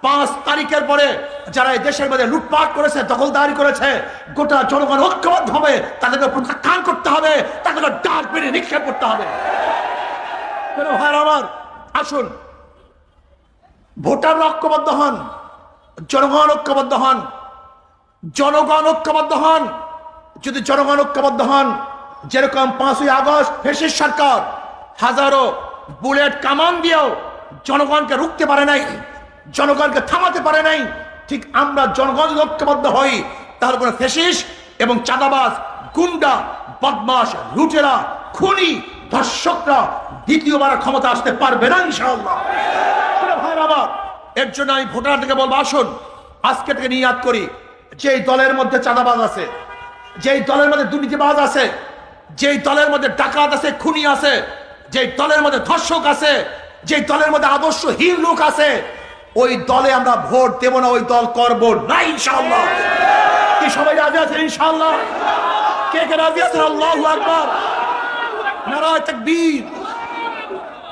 5 তারিখের পরে যারা এই দেশের মধ্যে লুটপাট করেছে, দখলদারি করেছে, গোটা জনগণ ঐক্যবদ্ধ হবে, তাদেরকে প্রত্যাখ্যান করতে হবে, তাদেরকে ডাক মেরে নিক্ষেপ করতে হবে। আমার আসুন, ভোটার ঐক্যবদ্ধ হন, জনগণ ঐক্যবদ্ধ হন, জনগণ ঐক্যবদ্ধ হন। যদি জনগণ ঐক্যবদ্ধ হন, যেরকম 5ই আগস্ট ফ্যাসিস্ট সরকার হাজারো বুলেট কামান দিয়েও জনগণকে রুখতে পারে নাই, জনগণকে থামাতে পারে নাই, ঠিক আমরা জনগণ ঐক্যবদ্ধ হই, তাহলে কোনো ফ্যাসিস্ট এবং চাঁদাবাজ, গুন্ডা, বদমাশ, লুটেরা, খুনি, ধর্ষকরা দ্বিতীয়বার ক্ষমতা আসতে পারবে না ইনশাআল্লাহ। এর জন্য আমি ভোটারদেরকে বলবো, আসুন আজকে থেকে নিয়াত করি, যেই দলের মধ্যে চাঁদাবাজ আছে, যেই দলের মধ্যে দুর্নীতিবাজ আছে, যেই দলের মধ্যে ডাকাত আছে, খুনি আছে, যেই দলের মধ্যে ধর্ষক আছে, যেই দলের মধ্যে আদর্শহীন লোক আছে, ওই দলে আমরা ভোট দেব না, ওই দল করব না ইনশাআল্লাহ। কি সবাই রাজি আছেন ইনশাআল্লাহ? কে কে রাজি আছেন? আল্লাহু আকবার, নারায়ে তাকবীর।